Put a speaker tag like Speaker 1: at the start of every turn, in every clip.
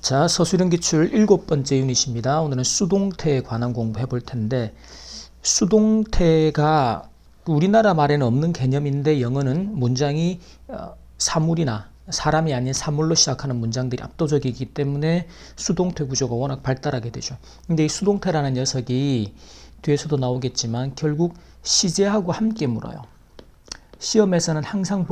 Speaker 1: 자, 서술형 기출 7번째 유닛입니다. 오늘은 수동태에 관한 공부해 볼 텐데, 수동태가 우리나라 말에는 없는 개념인데 영어는 문장이 사물이나 사람이 아닌 사물로 시작하는 문장들이 압도적이기 때문에 수동태 구조가 워낙 발달하게 되죠. 근데 이 수동태라는 녀석이 뒤에서도 나오겠지만 결국 시제하고 함께 물어요. 시험에서는 항상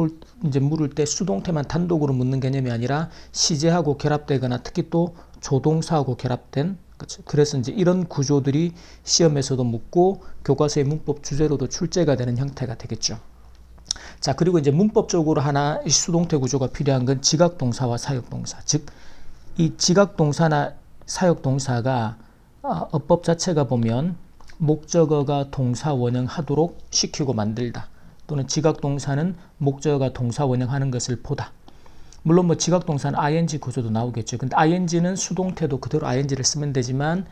Speaker 1: 이제 물을 때 수동태만 단독으로 묻는 개념이 아니라 시제하고 결합되거나 특히 또 조동사하고 결합된, 그렇죠. 그래서 이제 이런 구조들이 시험에서도 묻고 교과서의 문법 주제로도 출제가 되는 형태가 되겠죠. 자, 그리고 이제 문법적으로 하나 이 수동태 구조가 필요한 건 지각동사와 사역동사. 즉, 이 지각동사나 사역동사가 어법 자체가 보면 목적어가 동사 원형하도록 시키고 만들다. 또는 지각동사는 목적어가 동사 원형하는 것을 보다. 물론 뭐 지각동사는 ing 구조도 나오겠죠. 근데 ing는 수동태도 그대로 ing를 쓰면 되지만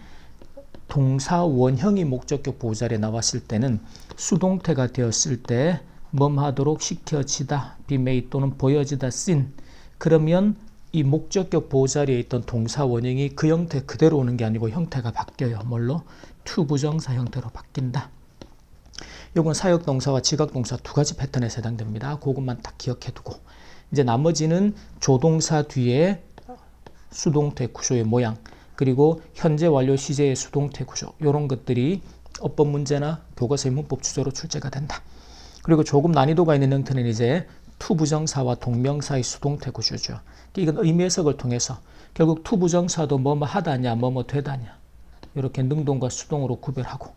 Speaker 1: 동사 원형이 목적격 보호자리에 나왔을 때는 수동태가 되었을 때 뭐하도록 시켜지다, be made 또는 보여지다, seen. 그러면 이 목적격 보호자리에 있던 동사 원형이 그 형태 그대로 오는 게 아니고 형태가 바뀌어요. 뭘로? to 부정사 형태로 바뀐다. 이건 사역동사와 지각동사 두 가지 패턴에 해당됩니다. 그것만 딱 기억해두고 이제 나머지는 조동사 뒤에 수동태 구조의 모양 그리고 현재 완료 시제의 수동태 구조 이런 것들이 어법 문제나 교과서의 문법 주제로 출제가 된다. 그리고 조금 난이도가 있는 형태는 이제 to 부정사와 동명사의 수동태 구조죠. 이건 의미 해석을 통해서 결국 to 부정사도 뭐뭐 하다냐 뭐뭐 되다냐 이렇게 능동과 수동으로 구별하고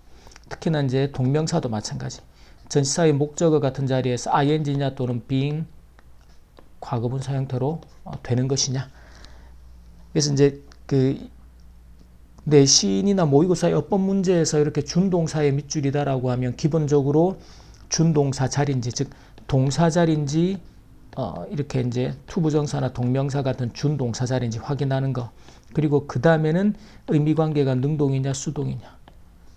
Speaker 1: 특히나 이제 동명사도 마찬가지. 전치사의 목적어 같은 자리에서 ing냐 또는 being 과거분사 형태로 되는 것이냐. 그래서 이제 그 내신이나 모의고사의 어법 문제에서 이렇게 준동사의 밑줄이다라고 하면 기본적으로 준동사 자리인지 즉 동사 자리인지 이렇게 이제 투부정사나 동명사 같은 준동사 자리인지 확인하는 거. 그리고 그 다음에는 의미관계가 능동이냐 수동이냐.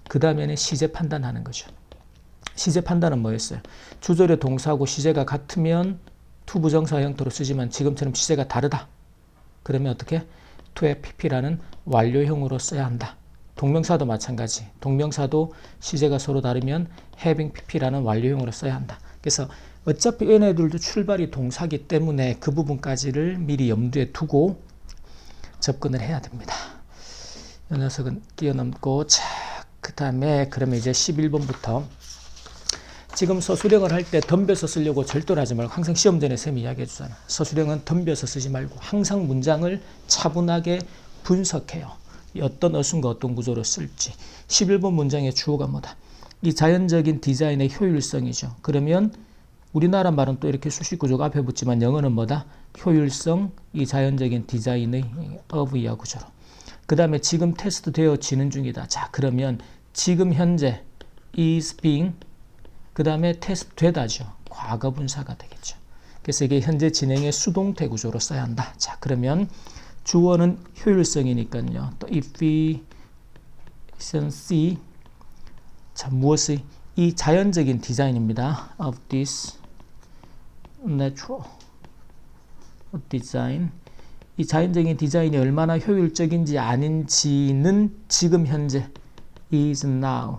Speaker 1: 그 다음에는 시제 판단하는 거죠. 시제 판단은 뭐였어요? 주절의 동사하고 시제가 같으면 투부정사 형태로 쓰지만 지금처럼 시제가 다르다. 그러면 어떻게? to의 pp라는 완료형으로 써야 한다. 동명사도 마찬가지. 동명사도 시제가 서로 다르면 having pp라는 완료형으로 써야 한다. 그래서 어차피 얘네들도 출발이 동사기 때문에 그 부분까지를 미리 염두에 두고 접근을 해야 됩니다. 이 녀석은 뛰어넘고 그 다음에 그러면 이제 11번부터 지금 서술형을 할 때 덤벼서 쓰려고 절대로 하지 말고 항상 시험 전에 쌤이 이야기해 주잖아. 서술형은 덤벼서 쓰지 말고 항상 문장을 차분하게 분석해요. 어떤 어순과 어떤 구조로 쓸지. 11번 문장의 주어가 뭐다? 이 자연적인 디자인의 효율성이죠. 그러면 우리나라 말은 또 이렇게 수식 구조가 앞에 붙지만 영어는 뭐다? 효율성, 이 자연적인 디자인의 of이야 구조로. 그 다음에 지금 테스트 되어지는 중이다. 자, 그러면 지금 현재 is being 그 다음에 테스트 되다죠. 과거분사가 되겠죠. 그래서 이게 현재 진행의 수동태 구조로 써야 한다. 자, 그러면 주어는 효율성이니까요. 또 efficiency 자, 무엇의 이 자연적인 디자인입니다. of this natural design 이 자연적인 디자인이 얼마나 효율적인지 아닌지는 지금 현재 is now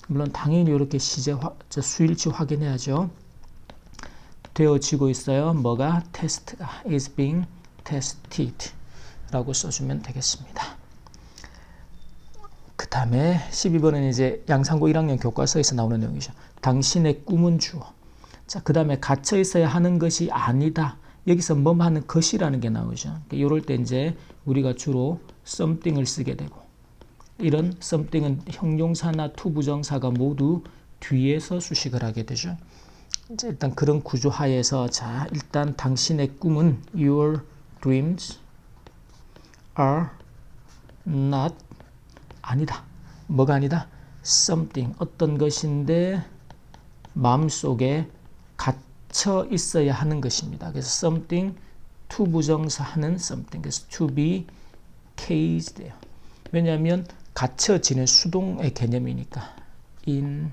Speaker 1: 물론 당연히 이렇게 수일치 확인해야죠. 되어지고 있어요. 뭐가? 테스트가 is being tested 라고 써주면 되겠습니다. 그 다음에 12번은 이제 양상고 1학년 교과서에서 나오는 내용이죠. 당신의 꿈은 주어. 자, 그 다음에 갇혀 있어야 하는 것이 아니다. 여기서 뭐 하는 것이라는 게 나오죠. 이럴 때 이제 우리가 주로 something을 쓰게 되고 이런 something은 형용사나 투부정사가 모두 뒤에서 수식을 하게 되죠. 이제 일단 그런 구조 하에서 자, 일단 당신의 꿈은 your dreams are not 아니다. 뭐가 아니다? something 어떤 것인데 마음속에 갇혀 있어야 하는 것입니다. 그래서 something 투부정사 하는 something 그래서 to be caged예요. 왜냐하면 갇혀지는 수동의 개념이니까 in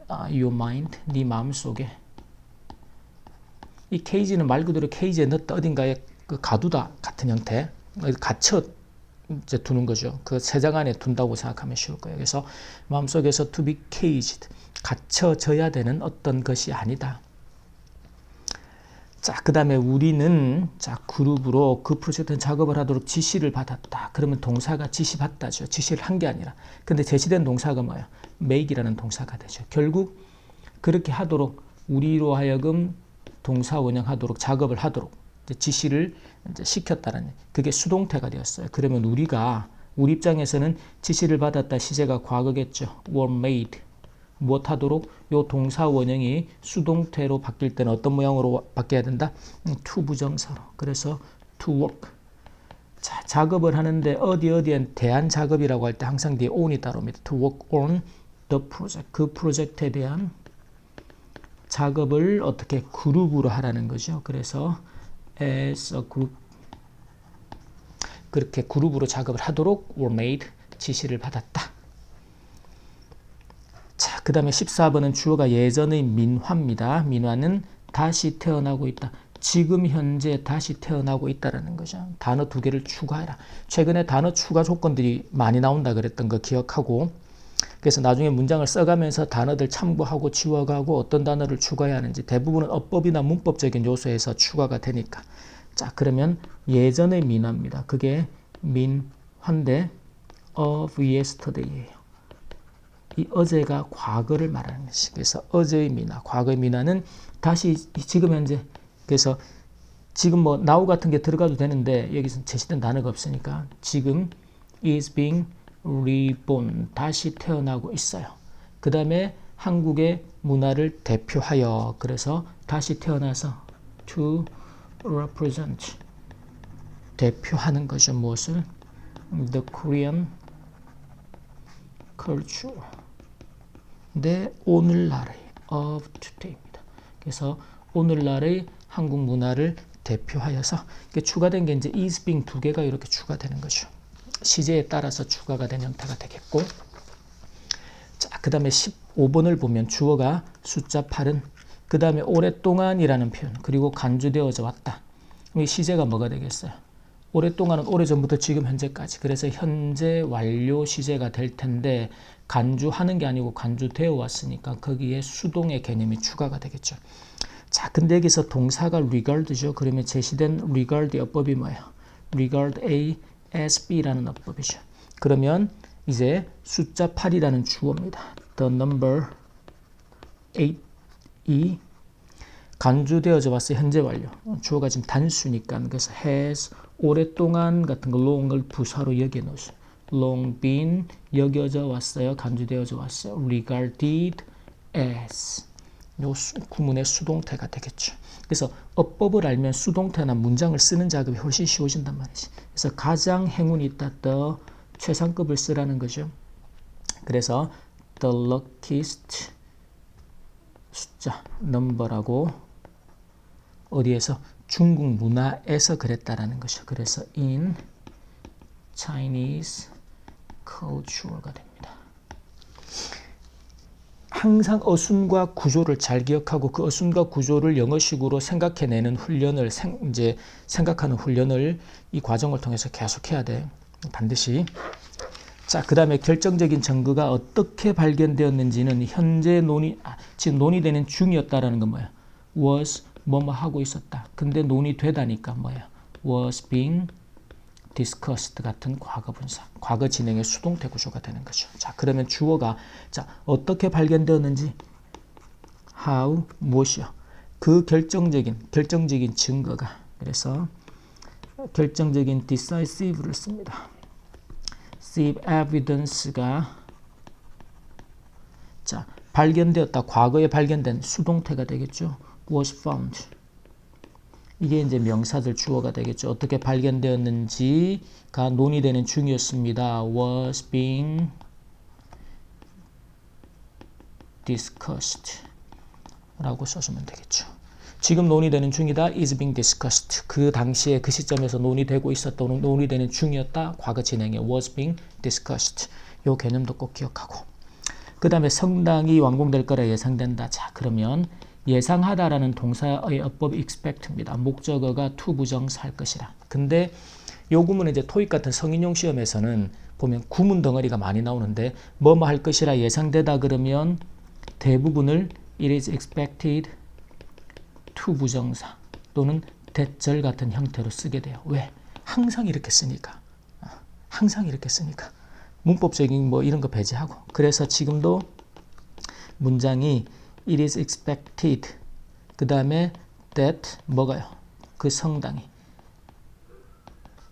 Speaker 1: your mind 네 마음속에 이 cage는 말 그대로 케이지에 넣었다 어딘가에 그 가두다 같은 형태 갇혀 이제 두는 거죠. 그 세장 안에 둔다고 생각하면 쉬울 거예요. 그래서 마음속에서 to be caged, 갇혀져야 되는 어떤 것이 아니다. 자, 그 다음에 우리는 자 그룹으로 그 프로젝트는 작업을 하도록 지시를 받았다. 그러면 동사가 지시받다죠. 지시를 한 게 아니라. 근데 제시된 동사가 뭐예요? make이라는 동사가 되죠. 결국 그렇게 하도록 우리로 하여금 동사 원형하도록 작업을 하도록 이제 지시를 이제 시켰다는 그게 수동태가 되었어요. 그러면 우리 입장에서는 지시를 받았다 시제가 과거겠죠. were made 무엇하도록 요 동사 원형이 수동태로 바뀔 때는 어떤 모양으로 바뀌어야 된다? to 부정사로. 그래서 to work. 자, 작업을 하는데 어디에 대한 작업이라고 할 때 항상 뒤에 on이 따라옵니다. to work on the project. 그 프로젝트에 대한 작업을 어떻게 그룹으로 하라는 거죠. 그래서 as a group 그렇게 그룹으로 작업을 하도록 were made 지시를 받았다. 자, 그 다음에 14번은 주어가 예전의 민화입니다. 민화는 다시 태어나고 있다. 지금 현재 다시 태어나고 있다라는 거죠. 단어 두 개를 추가해라. 최근에 단어 추가 조건들이 많이 나온다 그랬던 거 기억하고 그래서 나중에 문장을 써가면서 단어들 참고하고 지워가고 어떤 단어를 추가해야 하는지 대부분은 어법이나 문법적인 요소에서 추가가 되니까 자 그러면 예전의 민화입니다. 그게 민화인데 of yesterday예요. 이 어제가 과거를 말하는 것이 그래서 어제의 민화, 과거의 민화는 다시 지금 현재 그래서 지금 뭐 now 같은 게 들어가도 되는데 여기서 제시된 단어가 없으니까 지금 is being reborn 다시 태어나고 있어요. 그 다음에 한국의 문화를 대표하여 그래서 다시 태어나서 to represent 대표하는 거죠. 무엇을? The Korean culture 내 오늘날의 of today입니다. 그래서 오늘날의 한국 문화를 대표하여서 추가된 게 이제 is being 두 개가 이렇게 추가되는 거죠. 시제에 따라서 추가가 된 형태가 되겠고 자, 그 다음에 15번을 보면 주어가 숫자 8은 그 다음에 오랫동안이라는 표현 그리고 간주되어져 왔다. 이 시제가 뭐가 되겠어요? 오랫동안은 오래전부터 지금 현재까지 그래서 현재 완료 시제가 될 텐데 간주하는 게 아니고 간주되어 왔으니까 거기에 수동의 개념이 추가가 되겠죠. 자, 근데 여기서 동사가 regard죠. 그러면 제시된 regard의 어법이 뭐예요? regard A as B라는 어법이죠. 그러면 이제 숫자 8이라는 주어입니다. The number 8이 간주되어져 왔어요. 현재 완료. 주어가 지금 단수니까 그래서 has 오랫동안 같은 거 long을 부사로 여겨 놓으셔. long been 여겨져 왔어요. 간주되어져 왔어요. regarded as 요 구문의 수동태가 되겠죠. 그래서 어법을 알면 수동태나 문장을 쓰는 작업이 훨씬 쉬워진단 말이지. 그래서 가장 행운이 있다. the 최상급을 쓰라는 거죠. 그래서 the luckiest 숫자 number라고 어디에서 중국 문화에서 그랬다라는 것이죠. 그래서 in Chinese culture가 됩니다. 항상 어순과 구조를 잘 기억하고 그 어순과 구조를 영어식으로 생각해내는 훈련을 이제 생각하는 훈련을 이 과정을 통해서 계속해야 돼. 반드시. 자, 그 다음에 결정적인 증거가 어떻게 발견되었는지는 현재 지금 논의되는 중이었다라는 건 뭐야? was 뭐뭐 하고 있었다. 근데 논의되다니까 뭐야? was being discussed 같은 과거 분사, 과거 진행의 수동태 구조가 되는 거죠. 자, 그러면 주어가 자 어떻게 발견되었는지 how 무엇이요? 그 결정적인 증거가 그래서 결정적인 decisive를 씁니다. decisive evidence가 자 발견되었다. 과거에 발견된 수동태가 되겠죠. was found. 이게 이제 명사들 주어가 되겠죠. 어떻게 발견되었는지가 논의되는 중이었습니다. was being discussed 라고 써주면 되겠죠. 지금 논의되는 중이다. is being discussed. 그 당시에 그 시점에서 논의되고 있었다. 논의되는 중이었다. 과거 진행에 was being discussed. 요 개념도 꼭 기억하고. 그 다음에 성당이 완공될 거라 예상된다. 자, 그러면 예상하다라는 동사의 어법 expect입니다. 목적어가 to 부정사할 것이라. 근데 요 구문은 이제 토익 같은 성인용 시험에서는 보면 구문 덩어리가 많이 나오는데 뭐뭐 할 것이라 예상되다 그러면 대부분을 it is expected to 부정사 또는 대절 같은 형태로 쓰게 돼요. 왜? 항상 이렇게 쓰니까. 항상 이렇게 쓰니까. 문법적인 뭐 이런 거 배제하고. 그래서 지금도 문장이 it is expected 그 다음에 that 뭐가요? 그 성당이.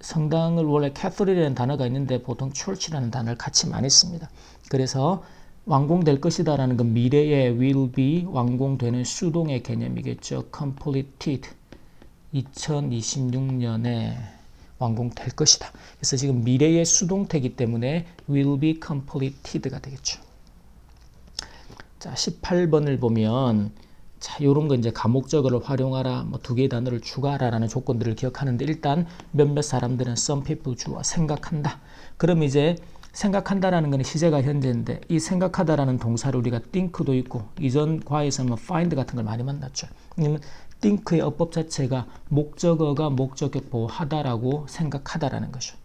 Speaker 1: 성당을 원래 캐톨릭이라는 단어가 있는데 보통 church라는 단어를 같이 많이 씁니다. 그래서 완공될 것이다 라는 건 미래에 will be 완공되는 수동의 개념이겠죠. completed 2026년에 완공될 것이다. 그래서 지금 미래의 수동태이기 때문에 will be completed가 되겠죠. 자, 18번을 보면 자, 요런 거 이제 가목적어를 활용하라, 뭐 두 개의 단어를 추가하라라는 조건들을 기억하는데 일단 몇몇 사람들은 some people 주어 생각한다. 그럼 이제 생각한다라는 건 시제가 현재인데 이 생각하다라는 동사를 우리가 think도 있고 이전 과에서는 find 같은 걸 많이 만났죠. 왜냐면 think의 어법 자체가 목적어가 목적격 보호하다라고 생각하다라는 것이죠.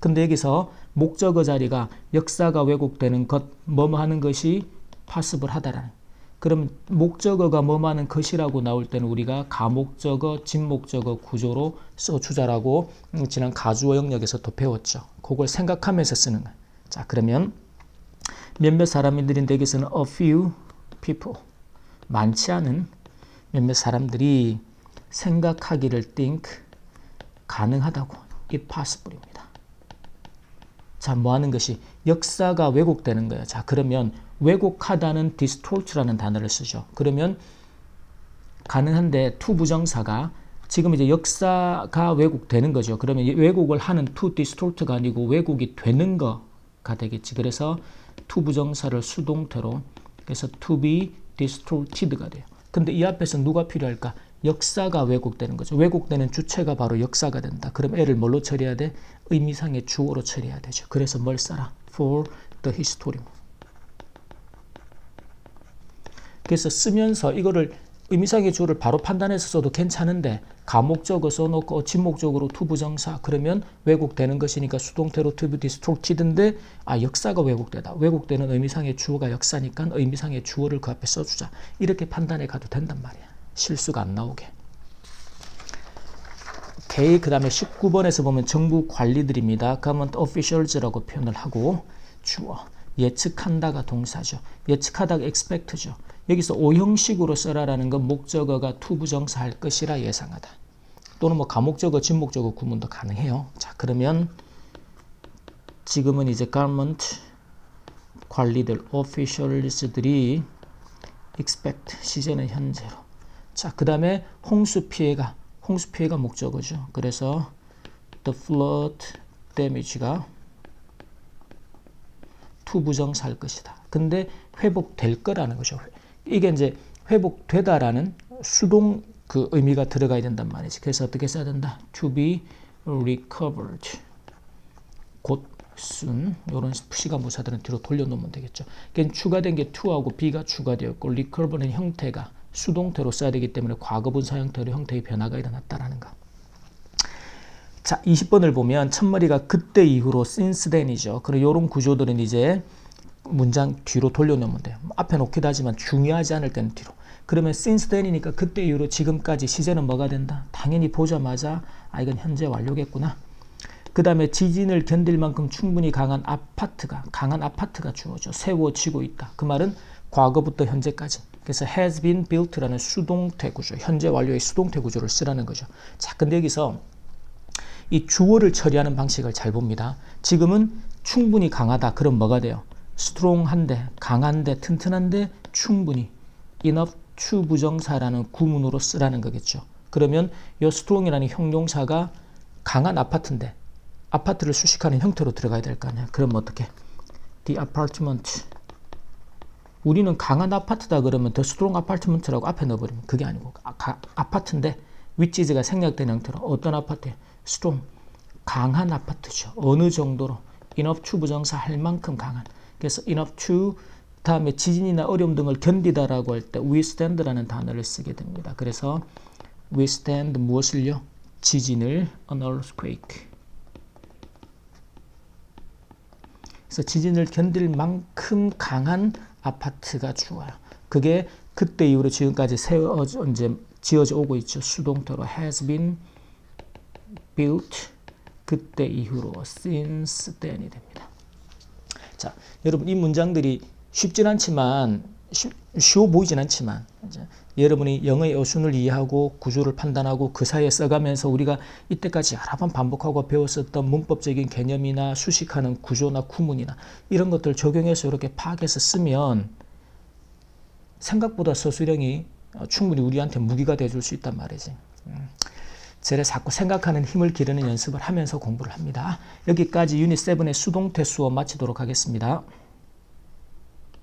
Speaker 1: 근데 여기서 목적어 자리가 역사가 왜곡되는 것, 뭐뭐 하는 것이 possible 하다라는. 그럼 목적어가 뭐뭐 하는 것이라고 나올 때는 우리가 가목적어, 진목적어 구조로 써주자라고 지난 가주어 영역에서 또 배웠죠. 그걸 생각하면서 쓰는 거예요. 자, 그러면 몇몇 사람들인데 여기서는 a few people, 많지 않은 몇몇 사람들이 생각하기를 think 가능하다고 it possible입니다. 자, 뭐 하는 것이 역사가 왜곡되는 거예요. 자, 그러면 왜곡하다는 distort라는 단어를 쓰죠. 그러면 가능한데 to 부정사가 지금 이제 역사가 왜곡되는 거죠. 그러면 왜곡을 하는 to distort가 아니고 왜곡이 되는 거가 되겠지. 그래서 to 부정사를 수동태로 그래서 to be distorted가 돼요. 근데 이 앞에서 누가 필요할까? 역사가 왜곡되는 거죠. 왜곡되는 주체가 바로 역사가 된다. 그럼 애를 뭘로 처리해야 돼? 의미상의 주어로 처리해야 되죠. 그래서 뭘 써라? For the history. 그래서 쓰면서 이거를 의미상의 주어를 바로 판단해서 써도 괜찮은데 가목적어 써놓고 진목적으로 to 부정사 그러면 왜곡되는 것이니까 수동태로 to be distorted인데 역사가 왜곡되다. 왜곡되는 의미상의 주어가 역사니까 의미상의 주어를 그 앞에 써주자. 이렇게 판단해 가도 된단 말이야. 실수가 안 나오게. 오케이. 그 다음에 19번에서 보면 정부 관리들입니다. government officials라고 표현을 하고 주어. 예측한다가 동사죠. 예측하다가 expect죠. 여기서 오형식으로 써라라는 건 목적어가 to 부정사 할 것이라 예상하다. 또는 뭐 가목적어, 진목적어 구문도 가능해요. 자, 그러면 지금은 이제 government 관리들, officials들이 expect, 시제는 현재로. 자, 그 다음에 홍수 피해가 목적어죠. 그래서 the flood damage가 to 부정사 할 것이다. 근데 회복될 거라는 거죠. 이게 이제 회복되다라는 수동 그 의미가 들어가야 된단 말이지. 그래서 어떻게 써야 된다? to be recovered. 곧순 이런 시간 부사들은 뒤로 돌려놓으면 되겠죠. 그러니까 추가된 게 to하고 be가 추가되었고 recover는 형태가 수동태로 써야 되기 때문에 과거분사 형태로 형태의 변화가 일어났다라는 거. 자, 20번을 보면 첫머리가 그때 이후로 since then이죠. 그리고 이런 구조들은 이제 문장 뒤로 돌려놓으면 돼요. 앞에 놓기도 하지만 중요하지 않을 때는 뒤로. 그러면 since then이니까 그때 이후로 지금까지 시제는 뭐가 된다? 당연히 보자마자 이건 현재 완료겠구나. 그 다음에 지진을 견딜 만큼 충분히 강한 아파트가 주어져 세워지고 있다. 그 말은 과거부터 현재까지. 그래서 has been built라는 수동태 구조, 현재 완료의 수동태 구조를 쓰라는 거죠. 자, 근데 여기서 이 주어를 처리하는 방식을 잘 봅니다. 지금은 충분히 강하다. 그럼 뭐가 돼요? strong한데, 강한데, 튼튼한데, 충분히 enough to 부정사라는 구문으로 쓰라는 거겠죠. 그러면 이 strong이라는 형용사가 강한 아파트인데 아파트를 수식하는 형태로 들어가야 될 거 아니야. 그럼 어떻게? The apartment. 우리는 강한 아파트다 그러면 the strong apartment라고 앞에 넣어버리면 그게 아니고 아파트인데 which is가 생략된 형태로 어떤 아파트예요? strong. 강한 아파트죠. 어느 정도로? enough to 부정사 할 만큼 강한. 그래서 enough to 다음에 지진이나 어려움 등을 견디다라고 할 때 withstand라는 단어를 쓰게 됩니다. 그래서 withstand 무엇을요? 지진을 an earthquake. 그래서 지진을 견딜 만큼 강한 아파트가 죽어요. 그게 그때 이후로 지금까지 이제 지어져 오고 있죠. 수동태로 has been built 그때 이후로 since then이 됩니다. 자, 여러분 이 문장들이 쉽진 않지만 쉬워 보이진 않지만 이제 여러분이 영어의 어순을 이해하고 구조를 판단하고 그 사이에 써가면서 우리가 이때까지 여러 번 반복하고 배웠었던 문법적인 개념이나 수식하는 구조나 구문이나 이런 것들 적용해서 이렇게 파악해서 쓰면 생각보다 서술형이 충분히 우리한테 무기가 돼줄 수 있단 말이지. 저를 자꾸 생각하는 힘을 기르는 연습을 하면서 공부를 합니다. 여기까지 유닛 7의 수동태 수업 마치도록 하겠습니다.